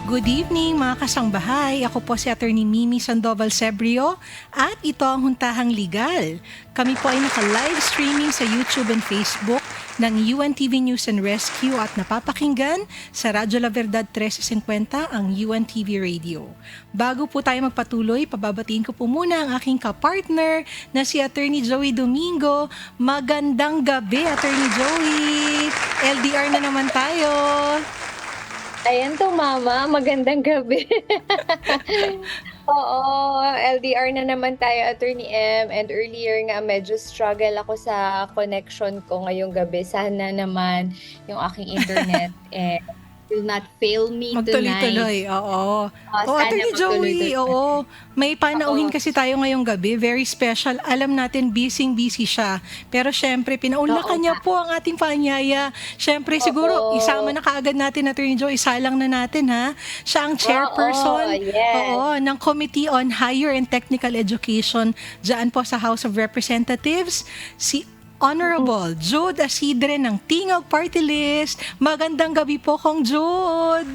Good evening mga kasangbahay. Ako po si Attorney Mimi Sandoval Sebrio at ito ang Huntahang Legal. Kami po ay naka-live streaming sa YouTube and Facebook ng UNTV News and Rescue at napapakinggan sa Radyo La Verdad 1350 ang UNTV Radio. Bago po tayo magpatuloy, pababatiin ko po muna ang aking kapartner na si Attorney Joey Domingo. Magandang gabi, Attorney Joey! LDR na naman tayo! Ayan to, Mama. Magandang gabi. Oo, LDR na naman tayo, Attorney M. And earlier nga, medyo struggle ako sa connection ko ngayong gabi. Sana naman yung aking internet will not fail me tonight. Magtuloy-tuloy, oo. Attorney Joey, oo. May panauhin kasi tayo ngayong gabi, very special. Alam natin, busy siya. Pero syempre, pinaunlakan niya po ang ating paanyaya. Syempre, siguro, isama na kaagad natin, Attorney Joey, isalang na natin, ha? Siya ang chairperson ng Committee on Higher and Technical Education dyan po sa House of Representatives. Si Honorable Jude Asidre ng Tingog Party List. Magandang gabi po, Kong Jude.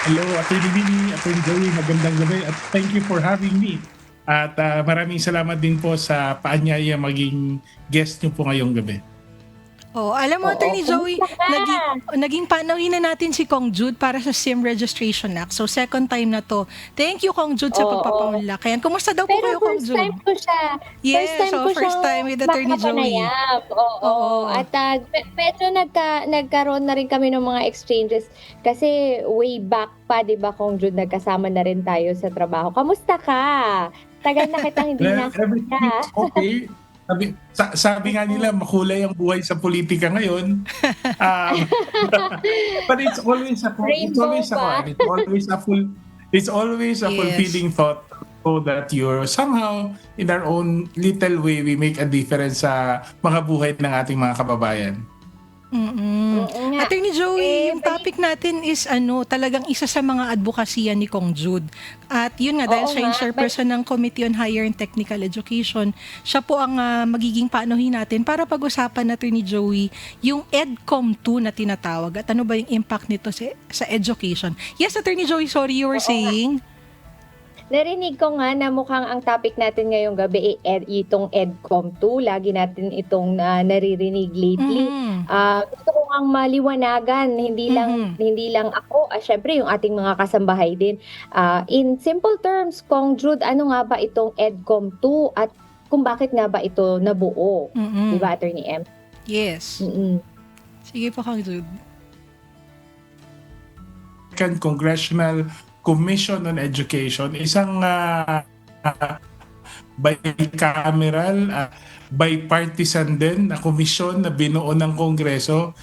Hello, Attorney Mimi, Attorney Joey, magandang gabi at thank you for having me. At maraming salamat din po sa paanyaya maging guest niyo po ngayong gabi. Alam mo, Attorney Joey, naging panawin na natin si Kong Jude para sa SIM Registration Act. So, second time na to. Thank you, Kong Jude, sa pagpapaunlak. Kaya, kumusta daw po kayo, Kong Jude? Pero first time ko siya. Yes, first time with Attorney Joey. Oo. At medyo nagkaroon na rin kami ng mga exchanges. Kasi way back pa, di ba, Kong Jude, nagkasama na rin tayo sa trabaho. Kamusta ka? Tagal na kitang hindi nakita. Okay. Sabi nga nila, makulay ang buhay sa politika ngayon. But it's always a fulfilling thought so that you're somehow, in our own little way, we make a difference sa mga buhay ng ating mga kababayan. Attorney Joey, yung topic natin is talagang isa sa mga advokasya ni Kong Jude. At yun nga, dahil siya yung chairperson ng Committee on Higher and Technical Education, siya po ang magiging paanohin natin para pag-usapan, Attorney Joey, yung EDCOM 2 na tinatawag at ano ba yung impact nito sa education. Yes, Attorney Joey, sorry, you were saying? Narinig ko nga na mukhang ang topic natin ngayong gabi itong EDCOM 2. Lagi natin itong naririnig lately. Gusto ko ngang maliwanagan, hindi lang ako, syempre yung ating mga kasambahay din. In simple terms, Kong Jude, ano nga ba itong EDCOM 2 at kung bakit nga ba ito nabuo? Di ba, Attorney M? Yes. Sige po, Kong Jude. Congressional Commission on Education, isang bicameral, bipartisan din na komisyon na binuo ng Kongreso,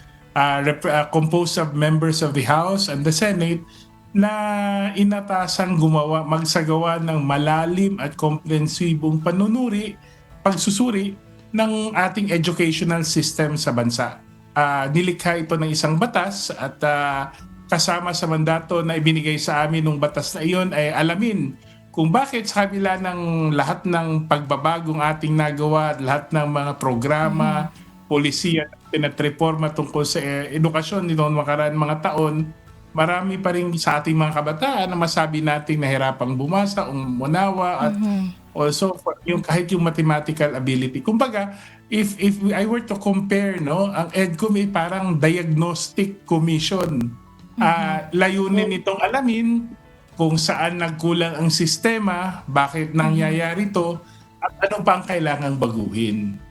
composed of members of the House and the Senate, na inatasang magsagawa ng malalim at komprehensibong pagsusuri ng ating educational system sa bansa. Nilikha ito ng isang batas at kasama sa mandato na ibinigay sa amin ng batas na iyon ay alamin kung bakit sa kabila ng lahat ng pagbabagong ating nagawa, lahat ng mga programa, polisiya at reforma tungkol sa edukasyon nitong makaraan mga taon, marami pa rin sa ating mga kabataan na masabi natin nahirapang bumasa, umunawa at also yung kahit yung mathematical ability. Kumbaga, if I were to compare, ang EDCOM ay parang diagnostic commission. Layunin nitong alamin kung saan nagkulang ang sistema, bakit nangyayari ito, at ano pa ang kailangang baguhin.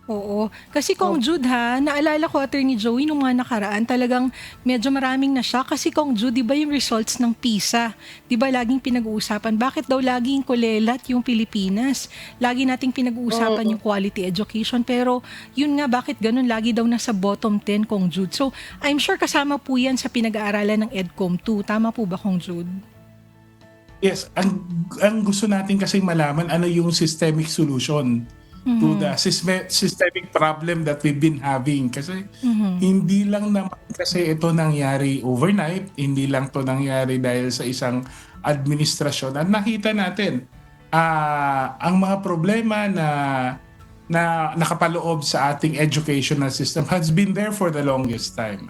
Oo. Kasi Kong Jude naalala ko, Attorney Joey, nung mga nakaraan, talagang medyo maraming na siya. Kasi Kong Jude, di ba yung results ng PISA? Di ba laging pinag-uusapan? Bakit daw laging kulelat yung Pilipinas? Lagi nating pinag-uusapan yung quality education. Pero yun nga, bakit ganun? Lagi daw nasa bottom 10, Kong Jude. So, I'm sure kasama po yan sa pinag-aaralan ng EDCOM 2. Tama po ba, Kong Jude? Yes. Ang gusto natin kasi malaman ano yung systemic solution to the systemic problem that we've been having. Kasi hindi lang naman kasi ito nangyari overnight, hindi lang to nangyari dahil sa isang administrasyon. At nakita natin, ang mga problema na na nakapaloob sa ating educational system has been there for the longest time,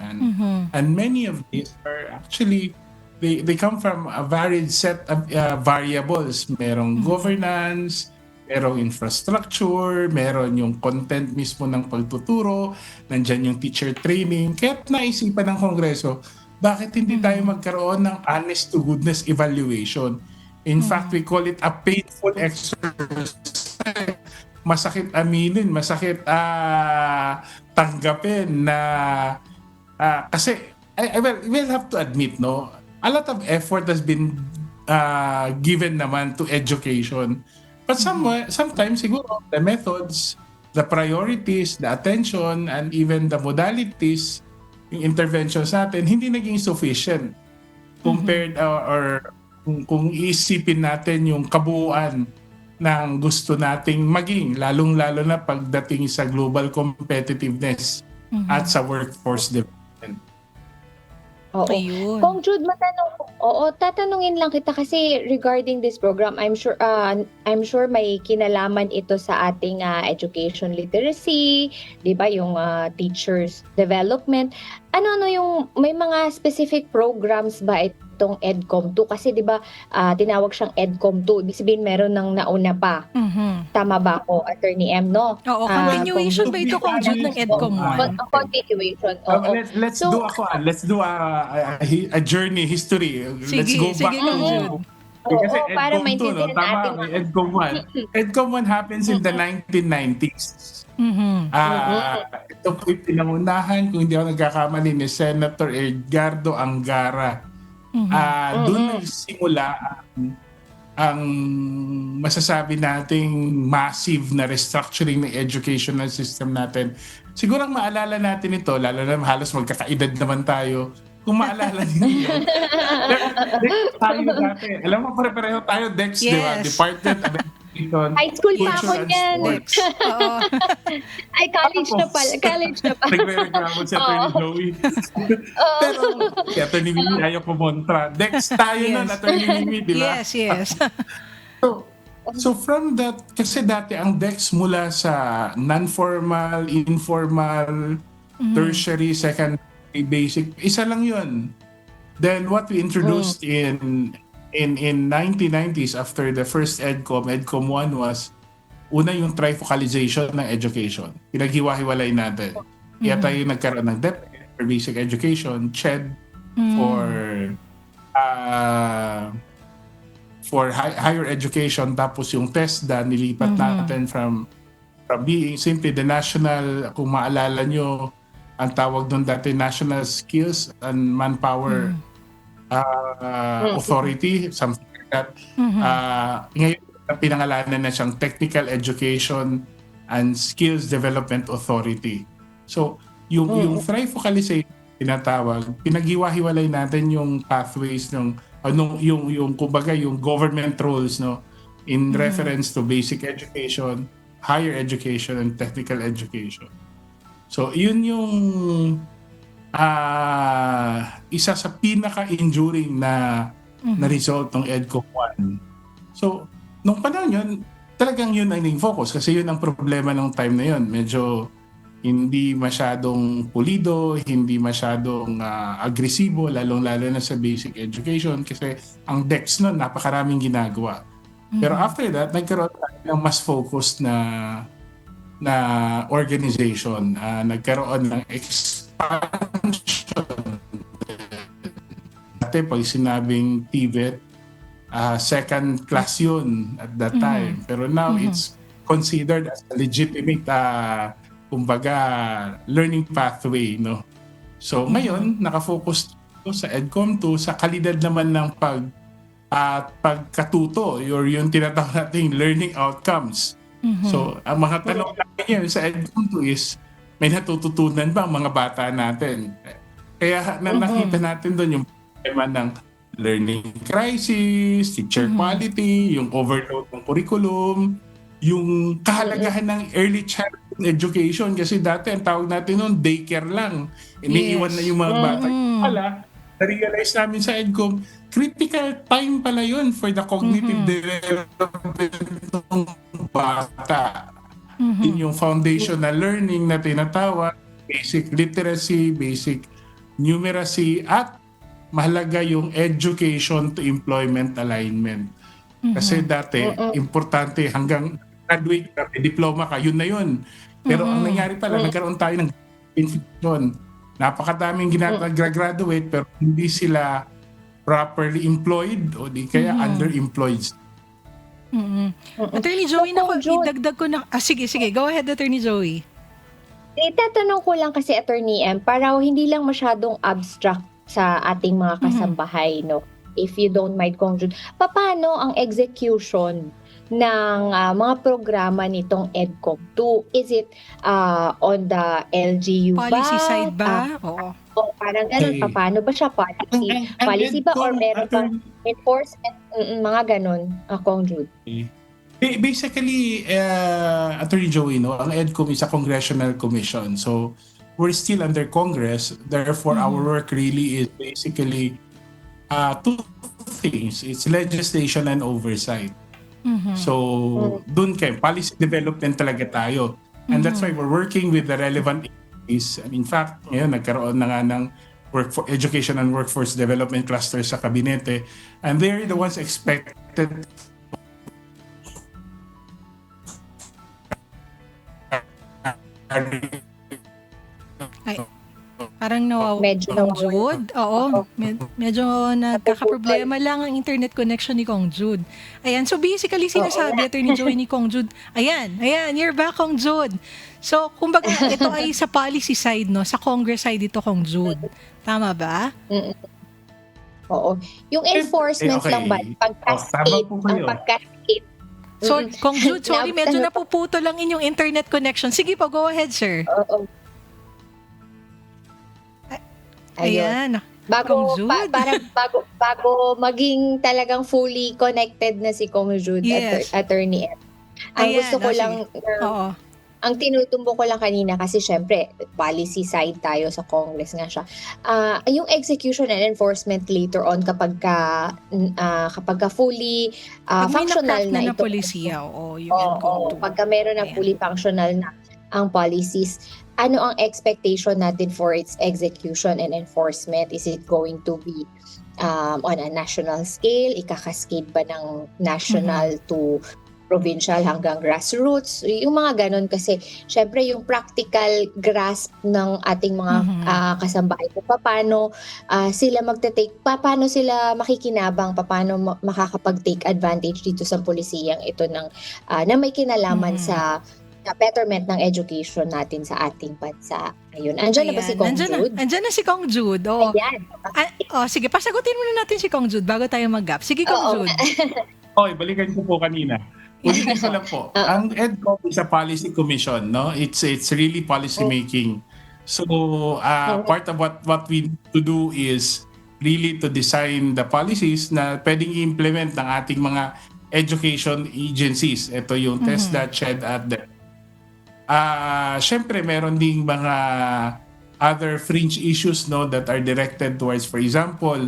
and many of these are actually they come from a varied set of variables. Merong governance, merong infrastructure, meron yung content mismo ng pagtuturo, nandyan yung teacher training. Kaya't naisipan ng Kongreso, bakit hindi tayo magkaroon ng honest to goodness evaluation? In fact, we call it a painful exercise. Masakit aminin, masakit tanggapin na kasi well, we'll have to admit, no, a lot of effort has been given naman to education, but sometimes siguro the methods, the priorities, the attention, and even the modalities, yung interventions natin hindi naging sufficient compared or kung iisipin natin yung kabuuan ng gusto nating maging, lalong-lalo na pagdating sa global competitiveness at sa workforce development. Oo. Ayun. Kung Jude, tatanungin lang kita kasi regarding this program, I'm sure may kinalaman ito sa ating education literacy, 'di ba, yung teachers development. Ano yung may mga specific programs ba itong EDCOM 2 kasi 'di ba tinawag siyang EDCOM 2, ibig sabihin meron nang nauna pa. Tama ba ako, Attorney M, no? Oo, continuation ba ito, Kung Jude, ng EDCOM 1? Continuation. Oo. Let's do a journey history. Let's go back Kung to Jude. kasi Oo, para EDCOM 2, no? maintindihan Tama, natin. may EDCOM 1. EDCOM 1 happens in the 1990s. Ito po'y pinangunahan, kung hindi ako nagkakamali, ni Senator Edgardo Angara. Doon nagsimula ang masasabi nating massive na restructuring ng educational system natin. Siguro ang maalala natin ito, lalo na halos magkakaedad naman tayo, kung maalala niyo yun. Dex tayo dati. Alam mo, pare-pareho tayo, Dex, di ba? Yes. Department of Education. High school pa ako Culture and niyan. Sports. Oo. Ay, college na pala. College na pala. Nagre-reklamo si Atty. Joey. Pero, si Atty. Mimi ayaw kumontra. Dex tayo nun, Atty. Mimi, di ba? Yes. So from that, kasi dati ang DEX mula sa non-formal, informal, tertiary, secondary, basic, isa lang yun. Then what we introduced in 1990s after the first EDCOM 1 was una yung trifocalization ng education. Pinaghiwa-hiwalay natin. Kaya tayo nagkaroon ng DepEd for basic education, CHED for higher education, tapos yung TESDA nilipat natin from being simply the national, kung maalala nyo, ang tawag doon dati National Skills and Manpower Authority, something like that. Ngayon, pinangalanan na siyang Technical Education and Skills Development Authority. So, yung trifocalization tinatawag, pinaghiwa-hiwalay natin yung pathways ng yung kumbaga yung government roles, no, in reference to basic education, higher education, and technical education. So, yun yung isa sa pinaka-enduring na result ng EDCOM 1. So, nung panahon yun, talagang yun ang naging focus kasi yun ang problema ng time na yun. Medyo hindi masyadong pulido, hindi masyadong agresibo, lalong-lalo na sa basic education kasi ang DEX nun, napakaraming ginagawa. Pero after that, nagkaroon tayo ng mas focused na organization. Nagkaroon ng expansion. Dati pag sinabing TVET, second class yun at that time. Pero now it's considered as a legitimate kumbaga learning pathway, no. So ngayon nakafocus sa EDCOM 2 sa kalidad naman ng pagkatuto, yung tinatawag nating learning outcomes. So ang mga tanong natin ngayon sa EDCOM 2 is may natututunan ba ang mga bata natin? Kaya nakita natin doon yung problema ng learning crisis, teacher quality, yung overload ng curriculum, yung kahalagahan ng early childhood education kasi dati ang tawag natin noon daycare lang. Iniiwan na yung mga bata. Pala, na-realize namin sa EDCOM, critical time pala yun for the cognitive development ng bata. Yun yung foundational learning na tinatawag, basic literacy, basic numeracy, at mahalaga yung education to employment alignment. Kasi dati, importante hanggang graduate ka, may diploma ka, yun na yun. Pero ang nangyari pala, nagkaroon tayo ng infusion. Napakadaming graduate pero hindi sila properly employed o di kaya underemployed. Attorney Joey, Opo, Jud. idagdag ko na. Sige, go ahead, Attorney Joey. Itatanong ko lang kasi, Attorney M, para hindi lang masyadong abstract sa ating mga kasambahay, no? If you don't mind, Kong Jud, paano ang execution ng mga programa nitong EDCOM 2? Is it on the LGU ba? Policy side ba? Oo. O parang ganun, Okay. paano ba siya? Policy ba or EDCOM, meron ba enforcement? Mga ganun, Kong Jud. Basically, Attorney Joey, no, ang EDCOM is a congressional commission. So, we're still under Congress. Therefore, our work really is basically two things. It's legislation and oversight. So, dun kayo, policy development talaga tayo. And that's why we're working with the relevant agencies. And in fact, ngayon, nagkaroon na nga ng education and workforce development cluster sa kabinete. And they're the ones expected Ay, parang Medyo Kong nawawala. Jude. Oo, medyo nagkakaproblema lang ang internet connection ni Kong Jude. Ayan, so basically sinasabi Attorney Joey ni Kong Jude, ayan, you're back, Kong Jude. So, kumbaga, ito ay sa policy side, no? Sa Congress side ito, Kong Jude. Tama ba? Oo. Yung enforcement Okay. lang ba? Pag-cascade. Tama po kayo. Ang pag-cascade. So, Kong Jude, sorry, medyo napuputo lang inyong internet connection. Sige po, go ahead, sir. Oo. Ayun. Ayan. Bago, Kong Jude. bago maging talagang fully connected na si Kong Jude, Yes. Attorney M. Ang Ayan, gusto ko sige. lang, Oo. ang tinutumbo ko lang kanina kasi syempre, policy side tayo sa Congress nga siya. Yung execution and enforcement later on kapag ka fully Pag may functional na-crack na na ito. polisiya, oo, yung Oo, EDCOM 2. pagka meron ng Ayan. fully functional na ang policies, ano ang expectation natin for its execution and enforcement? Is it going to be on a national scale? Ikakascade ba ng national to provincial hanggang grassroots? Yung mga ganon kasi syempre yung practical grasp ng ating mga kasambahay kung paano sila paano sila makikinabang, paano makakapag-take advantage dito sa polisiyang ito na may kinalaman sa betterment ng education natin sa ating bansa. Ayun. Andiyan na ba si Kong Jude? Andyan na si Kong Jude. Oo. Ayan. Sige, pasagutin muna natin si Kong Jude bago tayo mag-gap. Sige, Kong Jude. Okay, balikan ko po kanina. Ulitin ko lang po. Ang EDCOM is a policy commission, no? It's really policy making. So, part of what we need to do is really to design the policies na pwedeng i-implement ng ating mga education agencies. Ito yung TESDA, CHED at DepEd. Syempre, meron ding mga other fringe issues, no, that are directed towards, for example,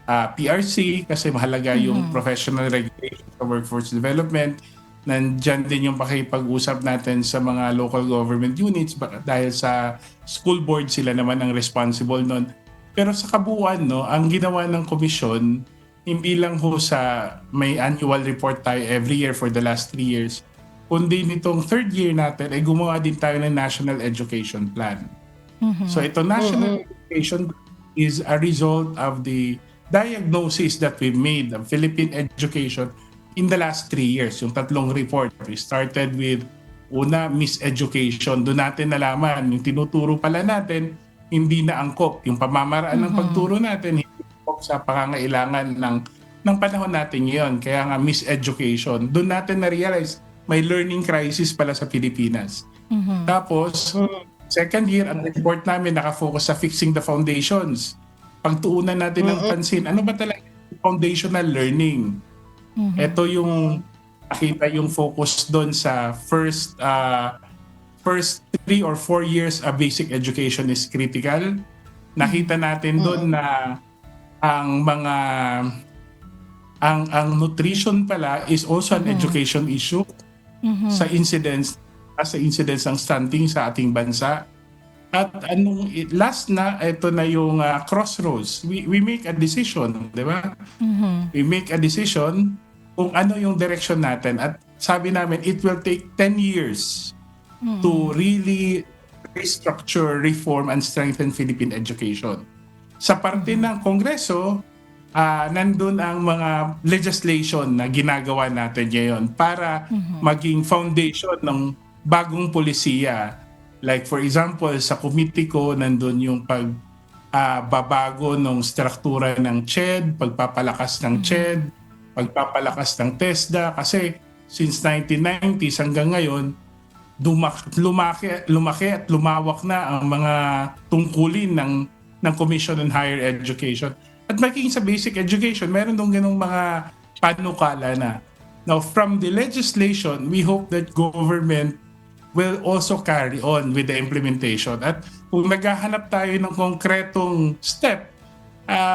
PRC, kasi mahalaga yung professional regulation sa workforce development. Nandyan din yung pakipag-usap natin sa mga local government units dahil sa school board sila naman ang responsible nun. Pero sa kabuuan, no, ang ginawa ng komisyon, hindi lang ho sa may annual report tayo every year for the last 3 years, kundi nitong third year natin ay gumawa din tayo ng National Education Plan. So ito, National Education is a result of the diagnosis that we made of Philippine education in the last 3 years. Yung tatlong report. We started with una, miseducation. Doon natin nalaman, yung tinuturo pala natin, hindi na angkop. Yung pamamaraan ng pagturo natin, hindi angkop sa pangangailangan ng panahon natin ngayon. Kaya nga miseducation. Doon natin na-realize may learning crisis pala sa Pilipinas. Tapos, second year, ang report namin nakafocus sa fixing the foundations. Pagtuunan natin ng pansin, ano ba talaga foundational learning? Ito yung nakita yung focus doon sa first 3 or 4 years of basic education is critical. Nakita natin doon na ang nutrition pala is also an education issue sa incidents sa incidence ng stunting sa ating bansa. At last na, ito na yung crossroads. We make a decision, di ba? We make a decision kung ano yung direction natin. At sabi namin, it will take 10 years to really restructure, reform, and strengthen Philippine education. Sa parte ng Kongreso, nandun ang mga legislation na ginagawa natin ngayon para maging foundation ng bagong polisiya. Like for example, sa committee ko, nandun yung pagbabago ng struktura ng CHED, pagpapalakas ng CHED, pagpapalakas ng TESDA. Kasi since 1990s hanggang ngayon, lumaki at lumawak na ang mga tungkulin ng Commission on Higher Education. At maging sa basic education, meron dong ganong mga panukala na. Now, from the legislation, we hope that government will also carry on with the implementation. At kung naghahanap tayo ng konkretong step,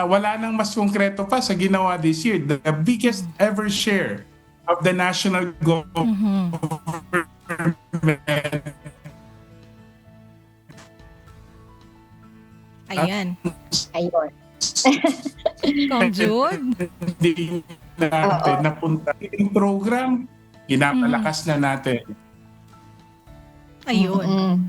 wala nang mas konkreto pa sa ginawa this year. The biggest ever share of the national government Ayan. Ayun. Kong Jude? Hindi natin napunta. Yung program, pinapalakas na natin. Ayun.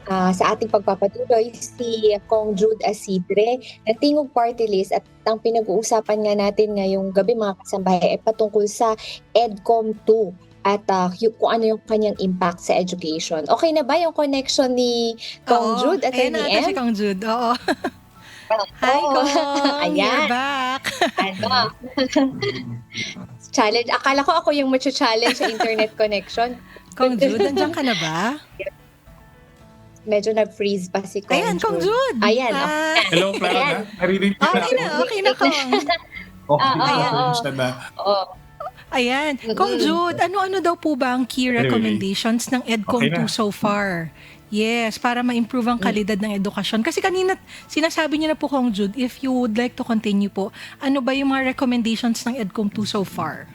Sa ating pagpapatuloy, si Kong Jude Asidre ng Tingog Party List, at ang pinag-uusapan nga natin ngayong gabi mga kasambahay ay patungkol sa EDCOM 2 at kung ano yung kanyang impact sa education. Okay na ba yung connection ni Kong Jude at Ayan ni natin M? si Kong Jude. Oo. Hi, Kong! Ayan. You're back! Ano? Challenge. Akala ko ako yung challenge sa internet connection. Kong Jude, nandiyan ka na ba? Medyo nag-freeze pa si Kong Ayan, Jude. Kong Jude! Ayan. Hi. Hello, Clara. Naririnig Okay na, Kong. Siya na. Oo. Ayan. Kong Jude, ano-ano daw po ba ang key recommendations ng EDCOM Okay 2 na. so far? Yes, para ma-improve ang kalidad ng edukasyon. Kasi kanina, sinasabi niyo na po, Kong Jude, if you would like to continue po, ano ba yung mga recommendations ng EDCOM 2 so far?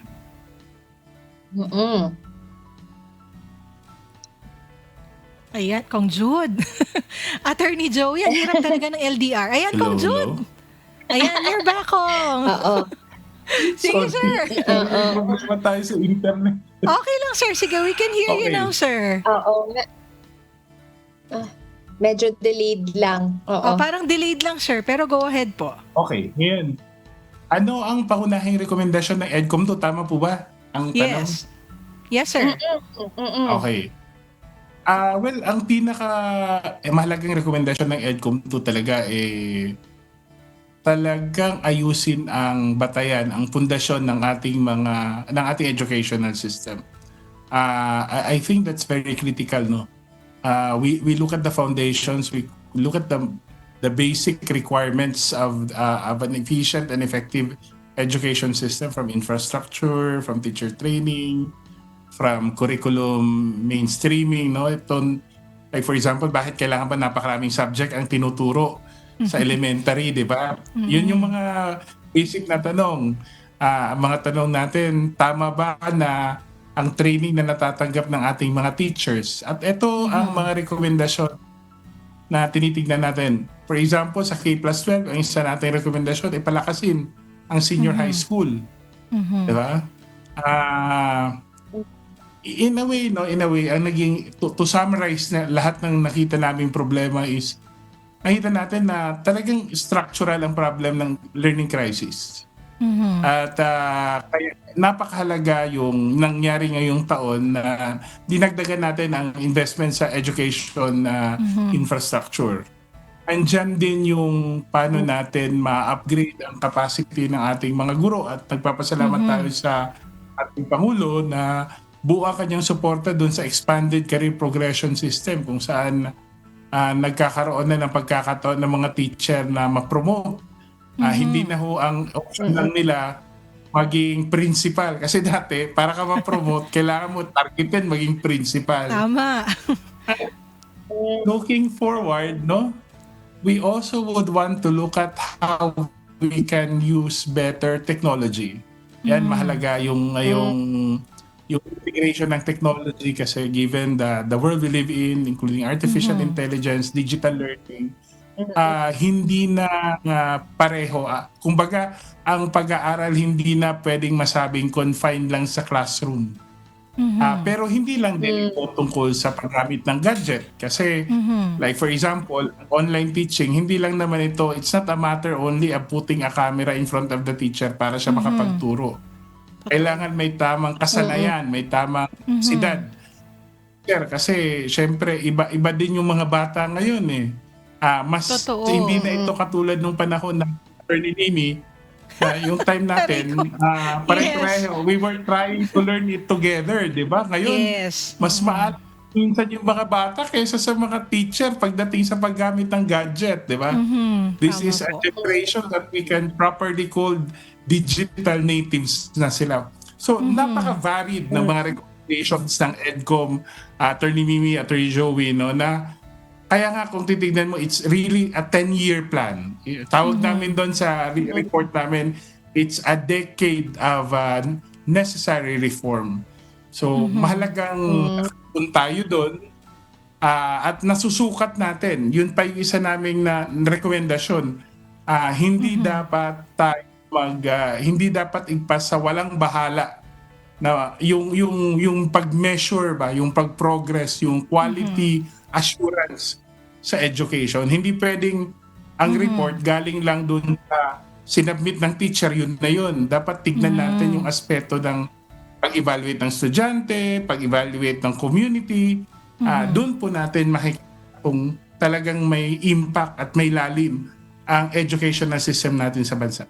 Ayan, Kong Jude. Attorney Joey, ang hirap talaga ng LDR. Ayan, Hello, Kong Jude. Ayan, you're back, Kong. Oo. Sige, sir. Problema tayo sa internet. Okay lang, sir. Sige, we can hear you Okay. now, sir. Oo. Medyo delayed lang. Oo. Parang delayed lang, sir. Pero go ahead po. Okay, ngayon. Ano ang paunahing rekomendasyon ng EDCOM 2? Tama po ba? Ang tanong? Yes. Yes, sir. Okay. Well, ang mahalagang rekomendasyon ng EDCOM 2 talaga talagang ayusin ang batayan, ang pundasyon ng ating educational system. I think that's very critical, no. We look at the foundations, we look at the basic requirements of an efficient and effective education system, from infrastructure, from teacher training, from curriculum mainstreaming, no. Like for example, bakit kailangan ba napakaraming subject ang tinuturo sa elementary, di ba? Yun yung mga basic na tanong. Mga tanong natin, tama ba na ang training na natatanggap ng ating mga teachers? At ito ang mga rekomendasyon na tinitignan natin. For example, sa K+12, ang isa nating rekomendasyon ay palakasin ang senior high school. Di ba? In a way, ang naging, to summarize na lahat ng nakita naming problema is, nakita natin na talagang structural ang problem ng learning crisis. At kaya napakahalaga yung nangyari ngayong taon na dinagdagan natin ang investment sa education infrastructure. Andyan din yung paano natin ma-upgrade ang capacity ng ating mga guro, at nagpapasalamat tayo sa ating Pangulo na buo ang kanyang suporta doon sa expanded career progression system, kung saan nagkakaroon na ng pagkakataon ng mga teacher na ma-promote. Hindi na ho ang option lang nila maging principal. Kasi dati, para ka ma-promote, kailangan mo targetin maging principal. Tama. Looking forward, no, we also would want to look at how we can use better technology. Yan, mahalaga yung ngayong yung integration ng technology kasi given the world we live in, including artificial intelligence, digital learning, hindi na pareho. Kumbaga, ang pag-aaral hindi na pwedeng masabing confined lang sa classroom. Pero hindi lang din ito tungkol sa paggamit ng gadget. Kasi, like for example, online teaching, hindi lang naman ito, it's not a matter only of putting a camera in front of the teacher para siya makapagturo. Kailangan may tamang kasanayan, may tamang sidad. Kasi, syempre, iba din yung mga bata ngayon eh. Totoo. Hindi na ito katulad nung panahon ng Attorney Mimi, yung time natin, pare-pareho, we were trying to learn it together, di ba? Ngayon, mas maalam minsan yung mga bata kaysa sa mga teacher pagdating sa paggamit ng gadget, di ba? This is a generation that we can properly call digital natives na sila. So, napaka-varied ng mga recommendations ng EDCOM, Attorney Mimi, Attorney Joey, no, na kaya nga kung titignan mo, it's really a 10-year plan. Tawag namin doon sa report namin, it's a decade of necessary reform. So, mahalagang kung tayo doon at nasusukat natin, yun pa yung isa naming na rekomendasyon. Hindi dapat tayo hindi dapat igpas sa walang bahala na yung pag-measure ba, yung pag-progress, yung quality assurance sa education. Hindi pwedeng ang report galing lang dun sa sinubmit ng teacher, yun na yun. Dapat tignan natin yung aspeto ng pag-evaluate ng estudyante, pag-evaluate ng community. Doon po natin makikita kung talagang may impact at may lalim ang educational system natin sa bansa.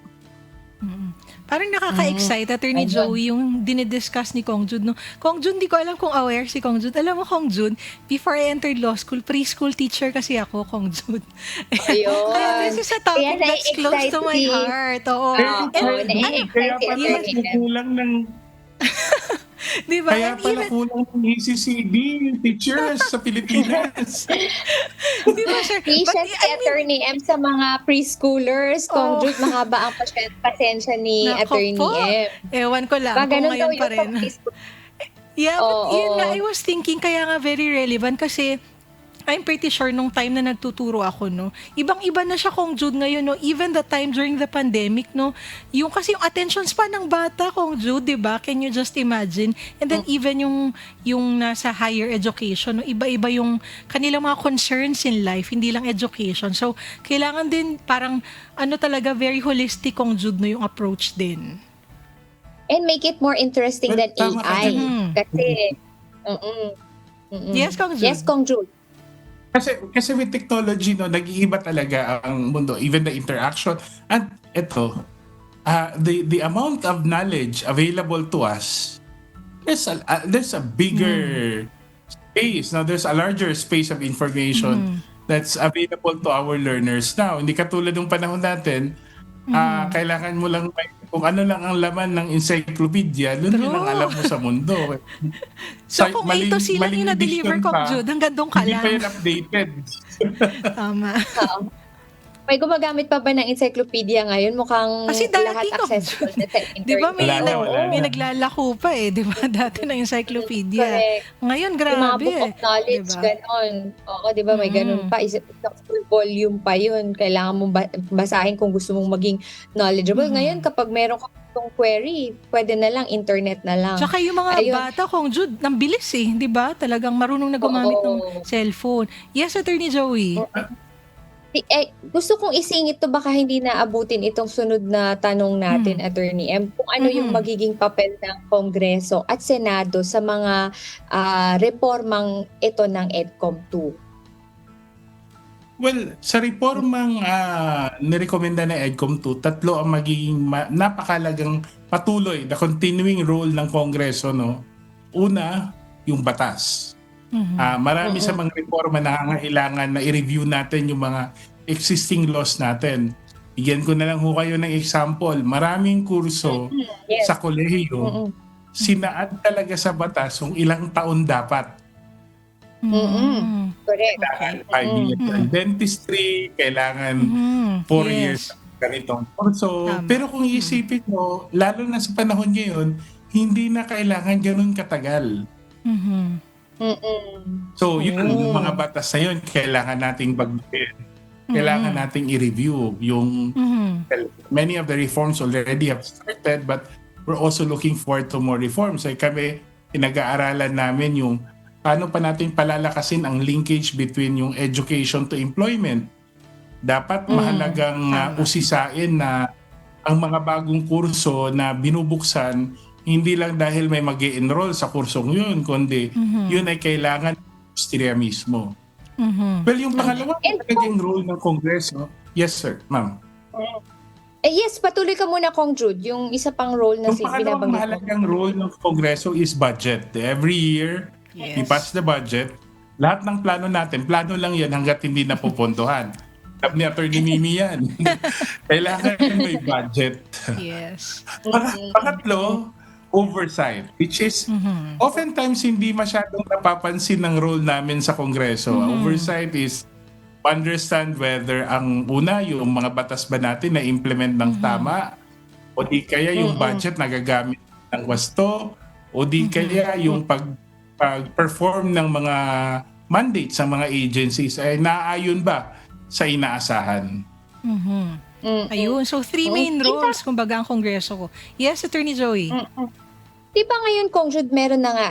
Parang nakaka-excite, Attorney Joey, yung dinidiscuss ni Kong Jun. No? Kong Jun, di ko alam kung aware si Kong Jun. Alam mo, Kong Jun, before I entered law school, preschool teacher kasi ako, Kong Jun. Ayun. Kaya this is a topic that's close to my heart. Oo. Kaya pala kulang ng Di ba? Kaya pala kulang ng ECCD teachers sa Pilipinas. Di ba, sir? Patient si Attorney M sa mga preschoolers. Kung Jude, mahaba ang pasensya ni Attorney M. Ewan ko lang kung ngayon pa rin. Yeah, but yun nga, I was thinking, kaya nga very relevant kasi I'm pretty sure nung time na nagtuturo ako, no, ibang-iba na siya, Kong Jude, ngayon, no, even the time during the pandemic, no, yung kasi yung attention span ng bata, Kong Jude, di ba? Can you just imagine? And then even yung nasa higher education, no, iba-iba yung kanilang mga concerns in life, hindi lang education. So, kailangan din parang, talaga, very holistic, Kong Jude, no, yung approach din. And make it more interesting than AI. Kasi, Yes, Kong Jude. Yes, Kong Jude. Kasi with technology, no, nag-iiba talaga ang mundo, even the interaction. And ito, the amount of knowledge available to us, there's a bigger space. Now, there's a larger space of information that's available to our learners now. Hindi katulad ng panahon natin, kailangan mo lang kung ano lang ang laman ng encyclopedia, yun ang alam mo sa mundo. So kung A to C lang yung na-deliver, Kong Jude, hanggang doon ka lang. Hindi pa yun updated. Tama. May gumagamit pa ba ng encyclopedia ngayon? Mukhang kasi dati, lahat accessible na sa internet. Di ba may na. naglalako pa di ba? Dati ng encyclopedia. Correct. Ngayon, Yung mga grabe book of knowledge, diba? ganon. Oo, di ba? May ganon pa. Isang full volume pa yun. Kailangan mong basahin kung gusto mong maging knowledgeable. Ngayon, kapag meron ka itong query, pwede na lang, internet na lang. Tsaka yung mga bata, Kong Jude, nang bilis di ba? Talagang marunong na gumamit ng cellphone. Yes, Attorney Joey. Gusto kong isingit to, baka hindi naabutin itong sunod na tanong natin, Attorney M, kung ano yung magiging papel ng Kongreso at Senado sa mga reformang ito ng EDCOM 2. Well, sa reformang nirekomenda ng EDCOM 2, tatlo ang magiging napakalagang patuloy, the continuing role ng Kongreso. No? Una, yung batas. Marami sa mga reforma na nangangailangan na i-review natin yung mga existing laws natin. Bigyan ko na lang ho kayo ng example. Maraming kurso sa kolehiyo, sinaad talaga sa batas kung ilang taon dapat. Correct. Kailangan 5 years ng dentistry, kailangan 4 years ganitong kurso. Pero kung iisipin mo, lalo na sa panahon ngayon, hindi na kailangan gano'n katagal. Mhm. Mm. So yun, yung Oh. mga batas na yun, kailangan nating bagbayin. Kailangan Mm. nating i-review yung Mhm. many of the reforms already have started, but we're also looking forward to more reforms. Ay kami, pinag-aaralan namin yung paano pa natin palalakasin ang linkage between yung education to employment. Dapat mahalagang Tama. usisain na ang mga bagong kurso na binubuksan, hindi lang dahil may mag-i-enroll sa kursong yun, kundi yun ay kailangan ng industriya mismo. Mhm. Well, yung pangalawa, And talagang role ng Kongreso. Yes, sir, ma'am. Yes, patuloy ka muna, Kong Jude. Yung isa pang role na Yung pangalawang binabanggit mo. mahalagang role ng Kongreso is budget. Every year, we Yes. pass the budget. Lahat ng plano natin, plano lang yan hanggat hindi napupuntuhan. Sabi ni Atty. Mimi yan. Kailangan may budget. Yes. Pangatlo, oversight, which is oftentimes hindi masyadong napapansin ng role namin sa Kongreso. Oversight is understand whether ang una, yung mga batas ba natin na implement ng tama, o di kaya yung budget nagagamit ng wasto, o di kaya yung pag-perform ng mga mandates sa mga agencies ay naaayon ba sa inaasahan. Ayun. So, 3 main roles, kumbaga, ang Kongreso ko. Yes, Attorney Joey? Di ba ngayon, Kong Jude, meron na nga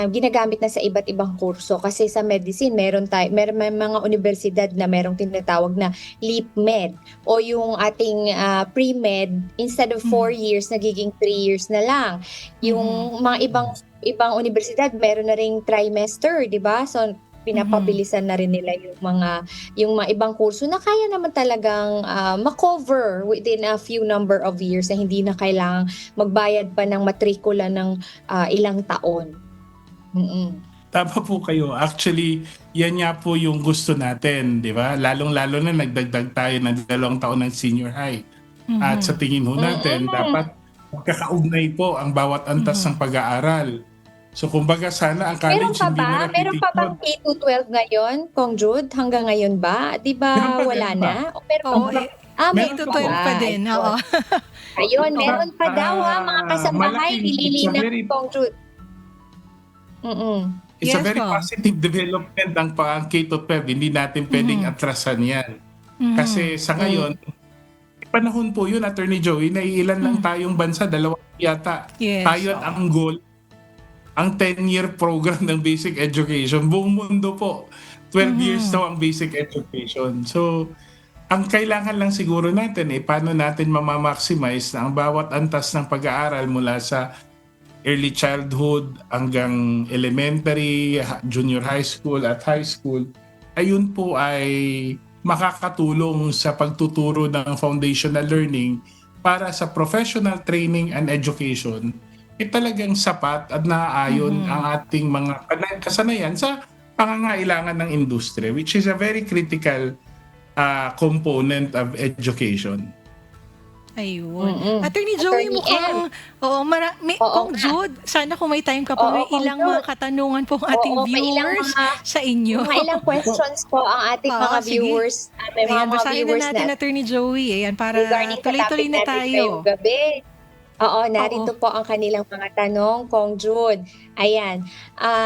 ginagamit na sa iba't ibang kurso kasi sa medicine meron may mga universidad na merong tinatawag na LeapMed o yung ating pre-med instead of 4 years nagiging 3 years na lang. Yung mga ibang universidad meron na ring trimester, di ba? So pinapabilisan na rin nila yung mga ibang kurso na kaya naman talagang makover within a few number of years na hindi na kailangang magbayad pa ng matrikula ng ilang taon. Tama po kayo. Actually, yan nga po yung gusto natin, di ba? Lalong-lalo na nagdagdag tayo ng 2 taon ng senior high. At sa tingin ho natin, dapat magkakaugnay po ang bawat antas ng pag-aaral. So kumbaga sana ang college hindi na Meron pa bang K-12 ngayon, Kong Jude? Hanggang ngayon ba? Di ba wala na? O meron Oo, pa? May Meron to pa 12 pa din. Oo. Ayun, meron pa daw mga kasambahay, malaki. nililinaw It's a Kong Jude. It's a Yes, very ma'am. positive development ang K-12. Hindi natin pwedeng atrasan yan. Kasi sa ngayon, panahon po yun, Attorney Joey, na ilan lang tayong bansa, 2 yata. Yes. Tayo at ang goal, ang 10-year program ng basic education. Buong mundo po, 12 years daw ang basic education. So, ang kailangan lang siguro natin paano natin mamamaximize na ang bawat antas ng pag-aaral mula sa early childhood hanggang elementary, junior high school at high school, ayun po ay makakatulong sa pagtuturo ng foundational learning para sa professional training and education talagang sapat at naaayon ang ating mga kasanayan sa pangangailangan ng industriya, which is a very critical component of education. Ayun. Attorney Joey, Attorney mukhang, Kong Jude, sana kung may time ka po, may Kong ilang Jude. mga katanungan po ang ating may ilang viewers sa inyo. Mga ilang questions po ang ating mga Sige. viewers. May Ayan, mga basahin na viewers natin, na Attorney Joey. Ayan, para regarding sa tuloy-tuloy topic na natin tayo. ngayong gabi. Oo, narito po ang kanilang mga tanong, Kong Jude. Ayan,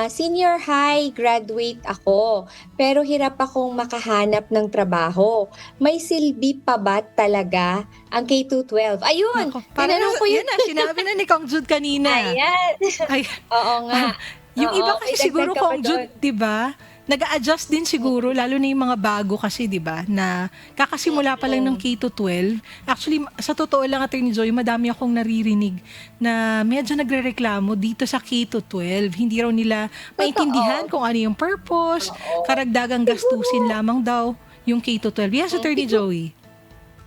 senior high graduate ako, pero hirap akong makahanap ng trabaho. May silbi pa ba talaga ang K-12? Ayun, tinanong ko yun. Yan na, sinabi na ni Kong Jude kanina. Ayan. Ay, Oo nga. yung Oo, iba may kasi siguro, dagdag ka pa Kong Jude, di ba? Nag-a-adjust din siguro, lalo na yung mga bago kasi, di ba, na kakasimula pa lang ng K-12. Actually, sa totoo lang, Attorney Joy, madami akong naririnig na medyo nagrereklamo dito sa K-12. Hindi raw nila maintindihan kung ano yung purpose, karagdagang gastusin lamang daw yung K-12. Yes, Attorney Joey.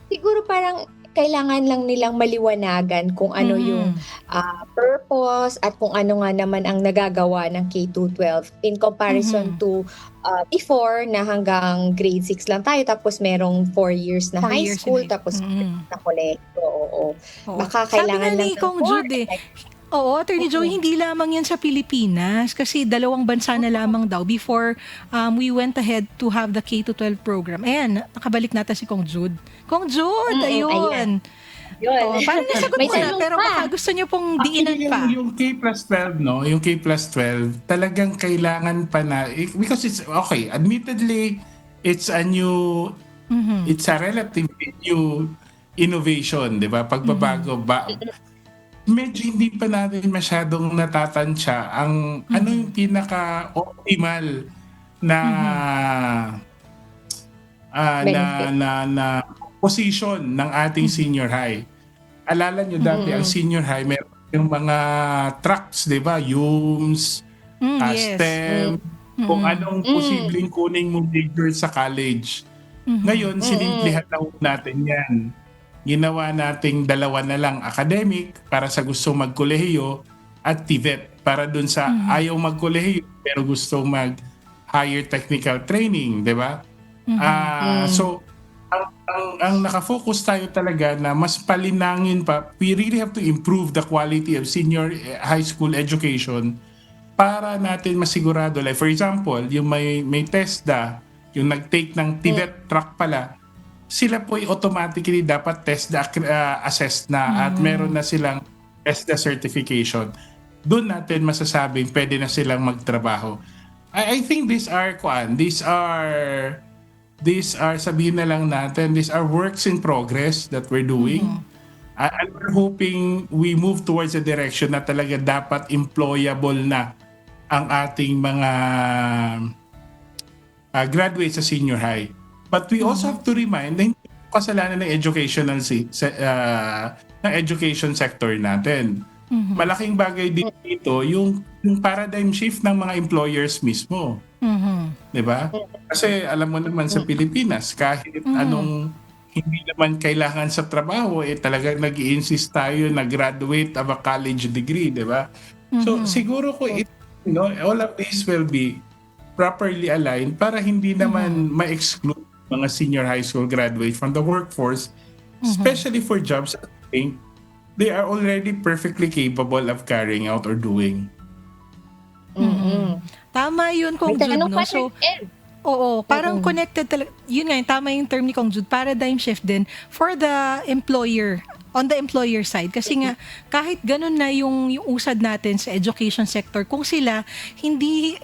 Siguro parang kailangan lang nilang maliwanagan kung ano yung purpose at kung ano nga naman ang nagagawa ng K-12 in comparison to before na hanggang grade 6 lang tayo tapos merong 4 years na 4 high years school in it. tapos na kolekto. Oo. Oo. Baka Sabi kailangan nga ni lang Kong Jude Oo, Attorney Joey, hindi lamang yan sa Pilipinas kasi 2 bansa na lamang daw before we went ahead to have the K-12 program. Ayan, nakabalik natin si Kong Jude. Kong Jude, ayun. Yun. Oo, parang nasagot May mo na, tanong pero pa. baka gusto niyo pong diinan Actually, pa. yung K plus 12, no? Yung K plus 12, talagang kailangan pa na, because it's, okay, admittedly, it's a new, Mhm. it's a relatively new innovation, di ba? Pagbabago, medyo hindi pa natin masyadong natatansya ang ano yung pinaka-optimal na na Benefit. position ng ating senior high. Alala nyo dati ang Mm. senior high meron yung mga tracks, 'di ba? UMS, Yes. STEM, kung anong Mm. posibleng kuning mong major sa college. Mhm. Ngayon, Mm. sinimplihan na ho natin 'yan. Ginawa nating dalawa na lang, academic para sa gustong magkolehiyo at TVET para dun sa ayaw magkolehiyo pero gustong mag higher technical training, 'di ba? Mm. So ang naka-focus tayo talaga na mas palinangin pa, we really have to improve the quality of senior high school education para natin masigurado. Like for example, yung may TESDA, yung nag-take ng TVET track pala, sila po ay automatically dapat TESDA assessed na at meron na silang TESDA certification. Doon natin masasabing pwede na silang magtrabaho. I think these are sabihin na lang natin, these are works in progress that we're doing. And we're hoping we move towards a direction na talaga dapat employable na ang ating mga graduates sa senior high. But we also have to remind na hindi kasalanan ng ng education sector natin. Malaking bagay din dito yung paradigm shift ng mga employers mismo. 'Di ba? Kasi alam mo naman sa Pilipinas, kahit anong hindi naman kailangan sa trabaho, talagang nag-i-insist tayo na graduate of a college degree, 'di ba? So siguro ko all of this will be properly aligned para hindi naman ma-exclude mga senior high school graduates from the workforce, especially for jobs that I think they are already perfectly capable of carrying out or doing. Tama yun, Kong May Jude, tanong no? pa, So, Ed. oo, parang connected talaga. Yun nga, tama yung term ni Kong Jude, paradigm shift din for the employer, on the employer side. Kasi nga, kahit ganun na yung usad natin sa education sector, kung sila hindi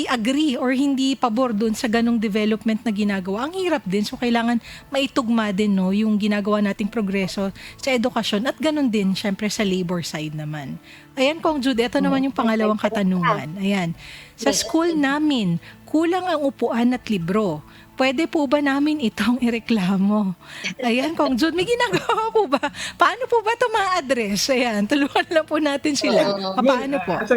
agree or hindi pabor dun sa ganung development na ginagawa, ang hirap din. So, kailangan maitugma din, no, yung ginagawa nating progreso sa edukasyon at ganun din, syempre, sa labor side naman. Ayan, Kong Jude, ito naman yung pangalawang katanungan. Ayan. Sa school namin, kulang ang upuan at libro. Pwede po ba namin itong ireklamo? Ayan, Kong Jude, may ginagawa po ba? Paano po ba ito ma-address? Ayan, tulungan lang po natin sila. Paano po? As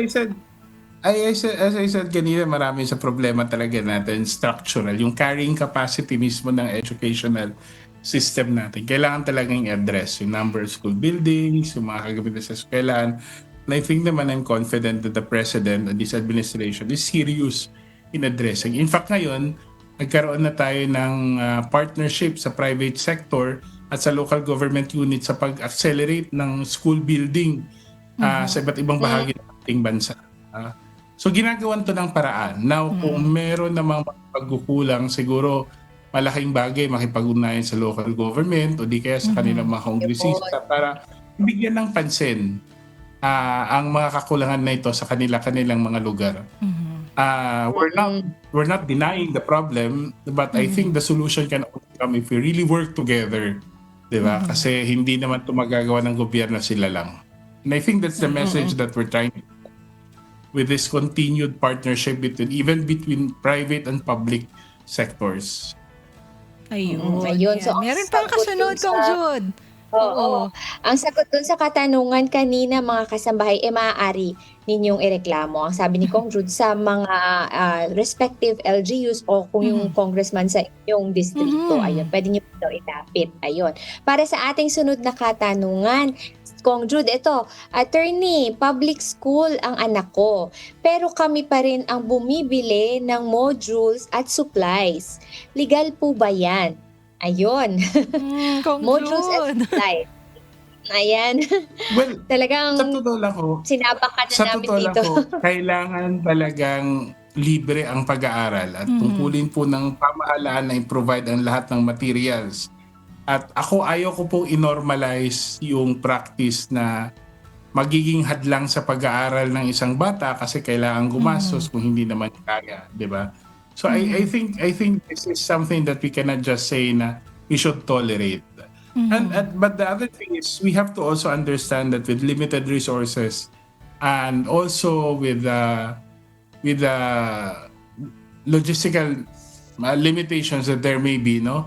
I said kanina, marami sa problema talaga natin, structural. Yung carrying capacity mismo ng educational system natin. Kailangan talagang i-address yung number of school buildings, yung mga kagamitan sa eskwelahan. And I think naman I'm confident that the President and this administration is serious in addressing. In fact, ngayon, nagkaroon na tayo ng partnership sa private sector at sa local government unit sa pag-accelerate ng school building sa iba't ibang bahagi ng ating bansa. So ginagawan to ng paraan. Now, kung meron namang pagkukulang, siguro malaking bagay makipag-ugnayan sa local government o di kaya sa kanilang mga kongresista para bigyan ng pansin ang mga kakulangan na ito sa kanilang mga lugar. We're not denying the problem, but I think the solution can only come if we really work together, 'di ba? Kasi hindi naman 'to magagawa ng gobyerno sila lang. And I think that's the message that we're trying to with this continued partnership between private and public sectors. Ayun. Ayun. Yan. So, ang Meron pang sagot kasunod, dun Kong sa- Jude. Oo. Ang sagot dun sa katanungan kanina, mga kasambahay, maaari ninyong ireklamo. Ang sabi ni Kong Jude sa mga respective LGUs o kung yung congressman sa inyong distrito, ayun, pwede niyo ito itapit. Ayun. Para sa ating sunod na katanungan, Kong Jude, ito, attorney, public school ang anak ko. Pero kami pa rin ang bumibili ng modules at supplies. Legal po ba yan? Ayun. Kong Modules at Jude. supplies. Ayan. Well, Talagang sa totoo lang ho, sinapak ka na sa namin totoo lang dito. po, kailangan talagang libre ang pag-aaral at tungkulin po ng pamahalaan na i-provide ang lahat ng materials At ako ayaw ko pong inormalize yung practice na magiging hadlang sa pag-aaral ng isang bata kasi kailangan gumastos kung hindi naman kaya, 'di ba? So I think this is something that we cannot just say na we should tolerate. But the other thing is we have to also understand that with limited resources and also with the logistical limitations that there may be, no?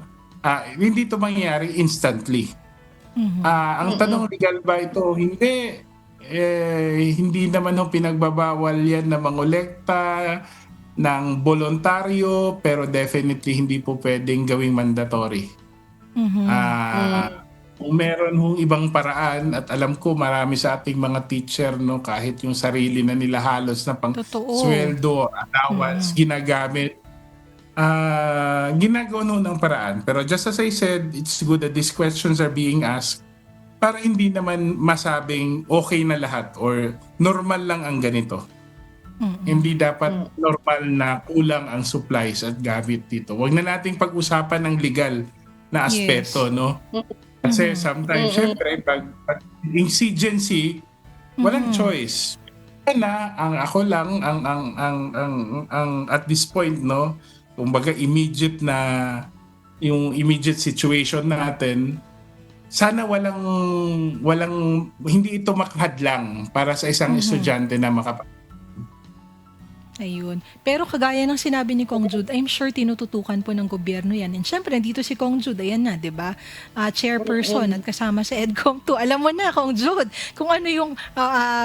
Hindi ito mangyayari instantly. Ang tanong, legal ba ito? Hindi. Hindi naman ho pinagbabawal yan na mangolekta ng voluntaryo, pero definitely hindi po pwedeng gawing mandatory. Kung meron hong ibang paraan, at alam ko marami sa ating mga teacher, no, kahit yung sarili na nila halos na pang Totoo. sweldo, allowance, ginagamit, ginagawa nun ng paraan. Pero just as I said, it's good that these questions are being asked para hindi naman masabing okay na lahat or normal lang ang ganito. Hindi dapat normal na kulang ang supplies at gamit dito. Huwag na nating pag-usapan ng legal na aspeto, no? Kasi sometimes, syempre, pag exigency, walang choice. Na ang ako lang ang at this point, no, kumbaga immediate na yung immediate situation natin, sana walang hindi ito makahadlang para sa isang estudyante na Ayun. Pero kagaya ng sinabi ni Kong Jude, I'm sure tinututukan po ng gobyerno yan. And syempre, nandito si Kong Jude, ayan na, di ba? Chairperson at kasama sa EDCOM 2. Alam mo na, Kong Jude, kung ano yung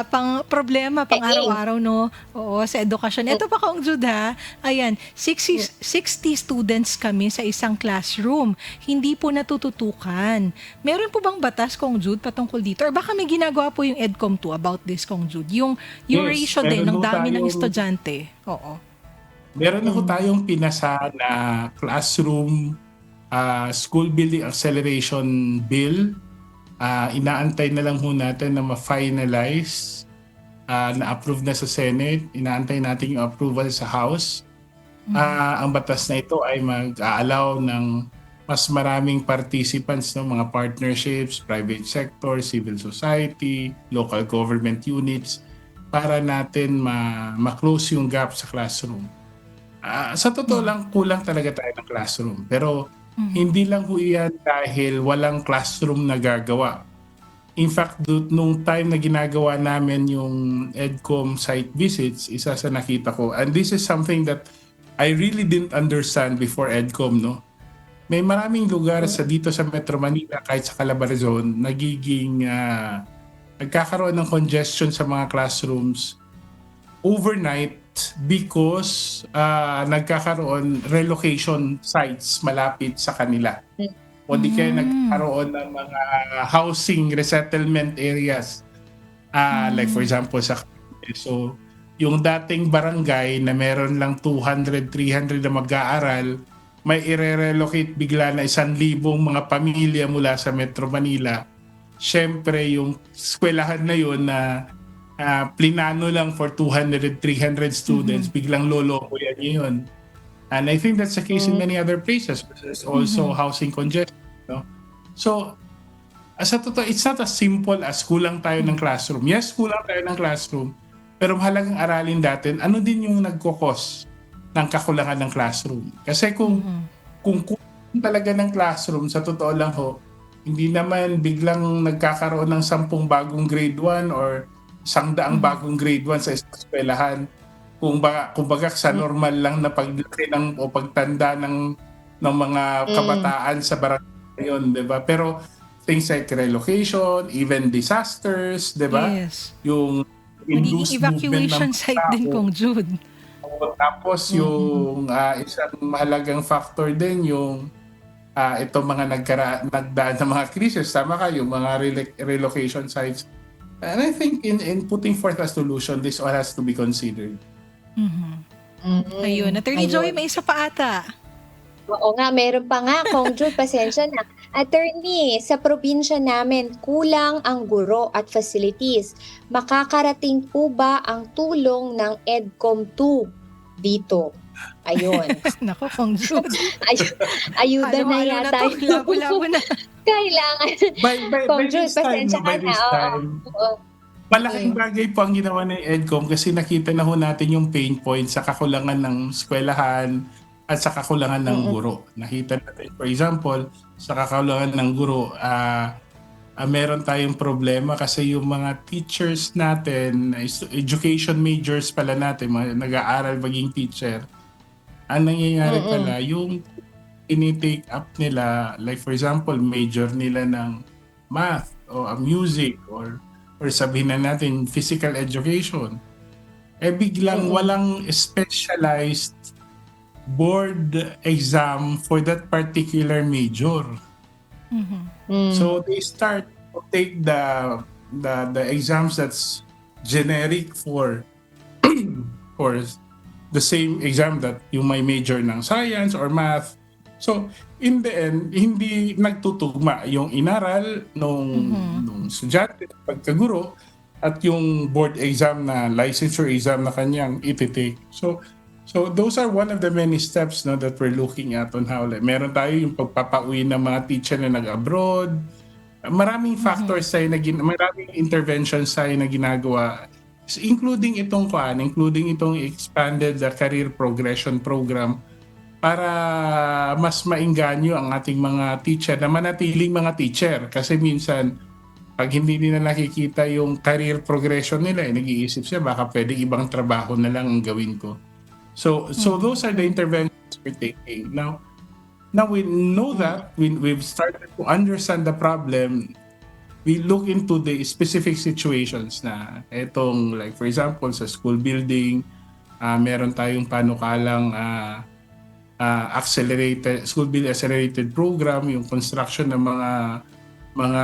pang problema, pang araw-araw, no? Oo, sa edukasyon. Ito pa, Kong Jude, ha? Ayan, 60 students kami sa isang classroom. Hindi po natututukan. Meron po bang batas, Kong Jude, patungkol dito? Or baka may ginagawa po yung EDCOM 2 about this, Kong Jude? Yung Yes, ratio din meron ng po dami ng tayong- estudyante. Oo. Meron ako tayong pinasa na classroom school building acceleration bill. Inaantay na lang ho natin na ma-finalize, na-approve na sa Senate. Inaantay natin yung approval sa House. Ang batas na ito ay mag-a-allow ng mas maraming participants, no, mga partnerships, private sector, civil society, local government units, para natin ma-close yung gap sa classroom. Sa totoo lang, kulang talaga tayo ng classroom. Pero hindi lang ho yan dahil walang classroom na gagawa. In fact, nung time na ginagawa namin yung EDCOM site visits, isa sa nakita ko, and this is something that I really didn't understand before EDCOM, no? May maraming lugar dito sa Metro Manila, kahit sa Calabarzon, nagkakaroon ng congestion sa mga classrooms overnight because nagkakaroon relocation sites malapit sa kanila. O di kaya nagkaroon ng mga housing resettlement areas. Like for example sa so yung dating barangay na meron lang 200, 300 na mag-aaral, may i-relocate bigla na 1,000 mga pamilya mula sa Metro Manila. Siyempre, yung eskwelahan na yun na plinano lang for 200, 300 students, biglang loloko yan yun. And I think that's the case in many other places. There's also housing congestion. No? So, sa totoo, it's not as simple as kulang tayo ng classroom. Yes, kulang tayo ng classroom. Pero mahalagang aralin natin, ano din yung nagkukos ng kakulangan ng classroom. Kasi kung kulang talaga ng classroom, sa totoo lang ho, hindi naman biglang nagkakaroon ng 10 bagong grade 1 or 100 bagong grade 1 sa eskwelahan. Kumbaga sa normal lang na paglaki o pagtanda ng mga kabataan sa barangay yun, 'di ba? Pero things like relocation, even disasters, 'di ba? Yes. Yung Magiging evacuation site din, Kong Jude. Tapos yung isang mahalagang factor din yung itong mga nagdaan ng mga crisis, tama kayo, mga relocation sites. And I think in putting forth a solution, this all has to be considered. Ayun. Attorney Joy, may isa pa ata. Oo nga, meron pa nga, Kong Jude, pasensya na. Attorney, sa probinsya namin, kulang ang guro at facilities. Makakarating po ba ang tulong ng EDCOM 2 dito? Ayun. Nako, Kong Jude. Ay, ayuda na Halo-halo na yata to, labo-labo na. kailangan. By Kung June, this time, pasensya no, by ka na. this Oo. time, Oo. malaking bagay po ang ginawa ng EDCOM kasi nakita na ho natin yung pain points sa kakulangan ng eskwelahan at sa kakulangan ng guro. Nakita natin, for example, sa kakulangan ng guro, meron tayong problema kasi yung mga teachers natin, education majors pala natin, mga nag-aaral maging teacher, ang nangyayari pala, yung ini-take up nila, like for example, major nila ng math o music or sabihin na natin physical education, biglang walang specialized board exam for that particular major. So they start to take the exams that's generic for for the same exam that yung may major ng science or math. So in the end, hindi nagtutugma yung inaral nung estudyante pagkaguro at yung board exam na licensure exam na kanyang ititake. So those are one of the many steps, no, that we're looking at on how, like, meron tayo yung pagpapauwi ng mga teacher na nag-abroad. Maraming factors tayo maraming interventions tayo na ginagawa, including itong expanded career progression program para mas mainganyo ang ating mga teacher na manatiling mga teacher. Kasi minsan, pag hindi nila nakikita yung career progression nila, nag-iisip siya, baka pwedeng ibang trabaho na lang ang gawin ko. So those are the interventions we're taking. Now we know that we've started to understand the problem, we look into the specific situations na etong, like for example, sa school building, meron tayong panukalang school building accelerated program, yung construction ng mga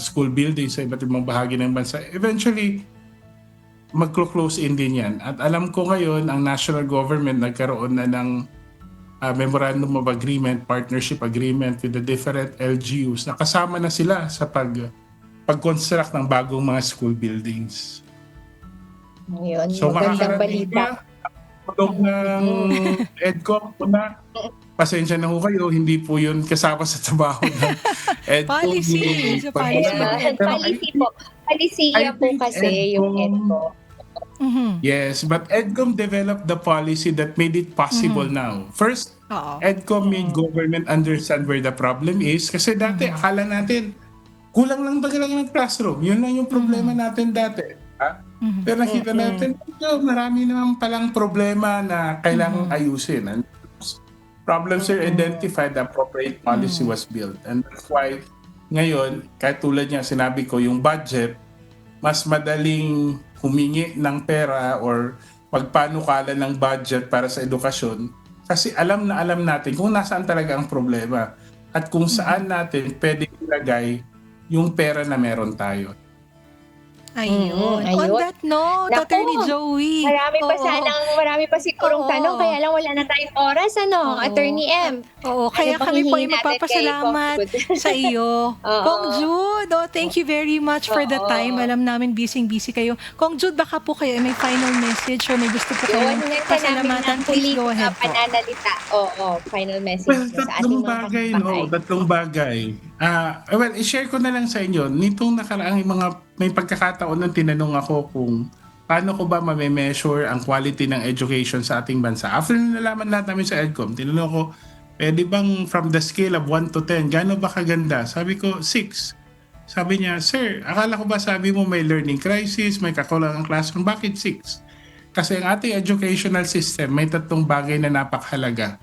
school buildings sa iba't ibang bahagi ng bansa. Eventually, magko-close in din yan. At alam ko ngayon, ang national government nagkaroon na ng memorandum of agreement, partnership agreement with the different LGUs na kasama na sila sa pag-construct ng bagong mga school buildings. Yun, So magandang balita. Tulog ng EDCOM po na. Pasensya na ho kayo, hindi po yun kasama sa trabaho ng EDCOM. Policy, sa policy. Ayan, policy po. Palisiya po kasi yung EDCOM. Yes, but EDCOM developed the policy that made it possible now. First, EDCOM made government understand where the problem is. Kasi dati, akala natin, kulang lang ng classroom. Yun lang yung problema natin dati. Pero nakita natin, marami naman palang problema na kailangang ayusin. And problems are identified, the appropriate policy was built. And that's why, ngayon, kahit tulad niya, sinabi ko, yung budget, mas madaling humingi ng pera or magpanukala ng budget para sa edukasyon kasi alam na alam natin kung nasaan talaga ang problema at kung saan natin pwede ilagay yung pera na meron tayo. Ayun. On that note, Naku, Attorney Joey. Marami pa sigurong tanong, kaya lang wala na tayong oras, Attorney M. Kaya bang kami po ay hihingin natin magpapasalamat kay Kong Jude? sa iyo. Kong Jude, thank you very much for the time. Alam namin busy kayo. Kong Jude, baka po kayo may final message or may gusto po kayong pasalamatan. Please go ahead po. Pananalita. Final message Well, sa ating mga kapitbahay. tatlong bagay. Well, i-share ko na lang sa inyo. Nitong nakaraang may pagkakataon nung tinanong ako kung paano ko ba mame-measure ang quality ng education sa ating bansa. After nalaman lahat namin sa EDCOM, tinanong ko, pwede bang from the scale of 1 to 10, gaano ba kaganda? Sabi ko, 6. Sabi niya, sir, akala ko ba sabi mo may learning crisis, may kakulangang classroom, bakit 6? Kasi ang ating educational system, may tatlong bagay na napakahalaga.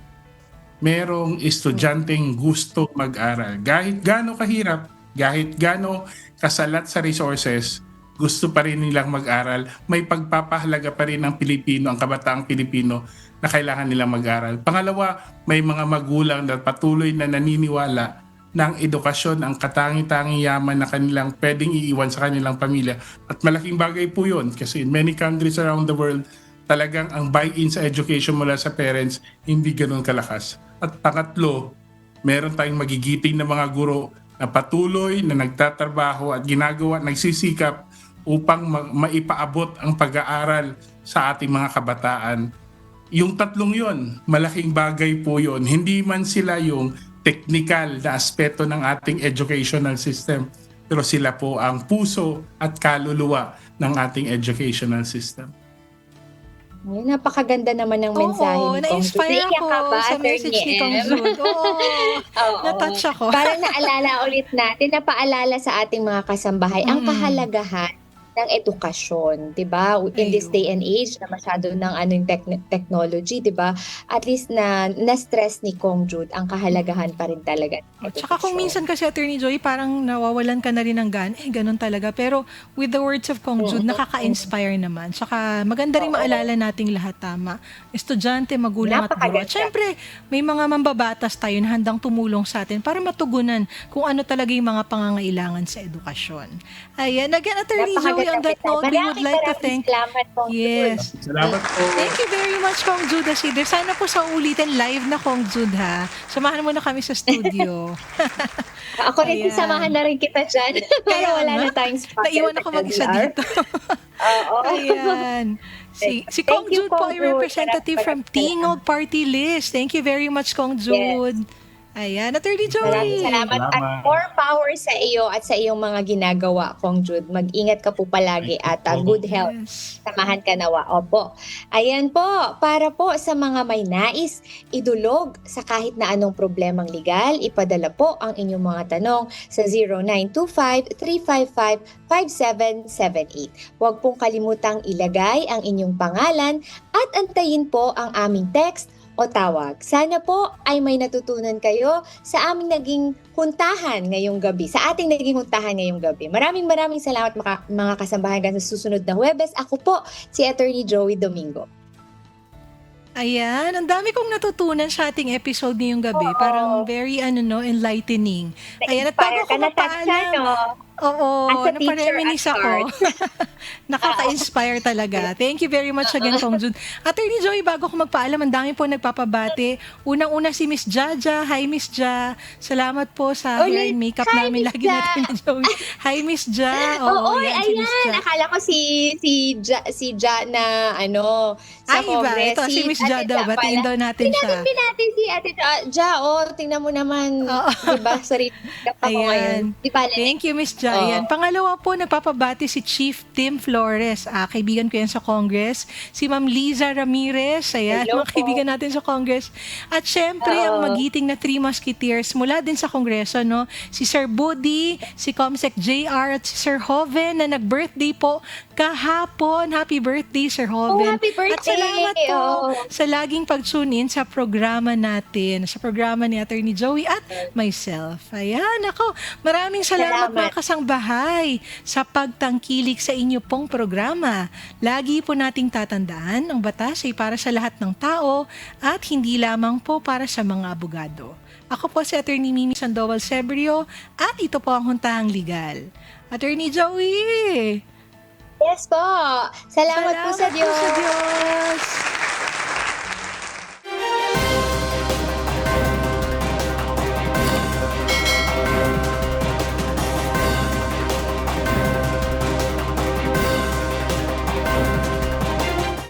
Merong estudyanteng gusto mag-aral. Kahit gaano kahirap, kahit gaano kasalat sa resources, gusto pa rin nilang mag-aral. May pagpapahalaga pa rin ng Pilipino, ang kabataang Pilipino, na kailangan nilang mag-aral. Pangalawa, may mga magulang na patuloy na naniniwala ng edukasyon ang katangi-tangi yaman na kanilang pwedeng iiwan sa kanilang pamilya. At malaking bagay po yun kasi in many countries around the world, talagang ang buy-in sa education mula sa parents hindi ganun kalakas. At pangatlo, meron tayong magigiting na mga guro na patuloy na nagtatrabaho at nagsisikap upang maipaabot ang pag-aaral sa ating mga kabataan yung tatlong yon, malaking bagay po yon. Hindi man sila yung technical na aspeto ng ating educational system, pero sila po ang puso at kaluluwa ng ating educational system. Ay, napakaganda naman ng mensahe Oo, ni Kong Jude. na-inspire Naiiyak ako ka ba, sa Attorney message ni Kong M? Jude. Oo, Oo. na-touch ako. Parang naalala ulit natin, napaalala sa ating mga kasambahay ang kahalagahan ng edukasyon, 'di ba? In this Ayun. day and age na masyado ng yung technology, 'di ba? At least na-stress ni Kong Jude ang kahalagahan pa rin talaga ng At saka kung edukasyon. minsan kasi Attorney Joy, parang nawawalan ka na rin ng gan, ganun talaga. Pero with the words of Kong Jude, nakaka-inspire naman. Saka maganda rin maalala nating lahat, tama. Estudyante, magulang at guro. At Napakaganda. syempre, may mga mambabatas tayo na handang tumulong sa atin para matugunan kung ano talaga yung mga pangangailangan sa edukasyon. Ayan, again, Attorney Joy, on that note, we would like to thank... Salamat, Kong Jude. Yes. Salamat po. Thank you very much, Kong Jude Asider. Sana po sa ulitin live na Kong Jude, ha. Samahan mo na kami sa studio. Ako rin, Ayan. sasamahan na rin kita dyan. Para Kaya wala nga. na tayong spot. Naiwan ako mag-isa dito. Oo. Ayan. Si Thank Kong you, Jude po Kong ay Jude. representative from Tingog Party List. Thank you very much, Kong Jude. Ayan, Attorney Maraming Joey. salamat at Salamat. more power sa iyo at sa iyong mga ginagawa, Kong Jude. Mag-ingat ka po palagi at good health. Yes. Samahan ka nawa. Opo. Ayan po, para po sa mga may nais, idulog sa kahit na anong problemang legal, ipadala po ang inyong mga tanong sa 0925-355-5778. Huwag pong kalimutang ilagay ang inyong pangalan at antayin po ang aming text o tawag. Sana po ay may natutunan kayo sa aming naging huntahan ngayong gabi, sa ating naging huntahan ngayong gabi. Maraming salamat mga kasambahan hanggang sa susunod na Huwebes. Ako po, si Attorney Joey Domingo. Ayan, ang dami kong natutunan sa ating episode ngayong gabi. Oo. Parang very enlightening. Ayan, at bago ko mapaalam, oo, As a teacher napareminis at ako. Nakaka-inspire talaga. Thank you very much again, Kong Jude. Attorney Joy, bago ko magpaalam, ang dami po nagpapabati. Unang-una si Miss Jaja. Hi, Miss Ja. Salamat po sa hair and makeup Hi, namin Miss lagi Ja. natin ni Joey. Hi, Miss Ja. Oo, yan, si Miss ayan. Ja. Akala ko si Ja na sa Ay, iba. Congress. Ito, si Miss Ja daw. Batiin daw natin siya. Natin si Ate Ja, tingnan mo naman, Oo. diba, sarili ka pa ko ngayon. Di ba, Thank you, Miss Ja. Oo. Ayan. Pangalawa po, nagpapabati si Chief Tim Flores. Kaibigan ko yan sa Congress. Si Ma'am Liza Ramirez. Ayan, Hello mga po. kaibigan natin sa Congress. At syempre, Oo. ang magiting na Three Musketeers mula din sa Kongreso, no? Si Sir Budi, si Comsec JR, at si Sir Hoven na nag-birthday po kahapon. Happy birthday, Sir Hoven. happy birthday. At salamat po Oo. sa laging pag-tune in sa programa natin, sa programa ni Attorney Joey at myself. Ayan, ako, maraming salamat mga kasangbahay sa pagtangkilik sa inyo pong programa. Lagi po nating tatandaan, ang batas ay para sa lahat ng tao at hindi lamang po para sa mga abogado. Ako po si Attorney Mimi Sandoval Sebrio at ito po ang Huntahang Legal. Attorney Joey! Yes po. Salamat po sa Diyos.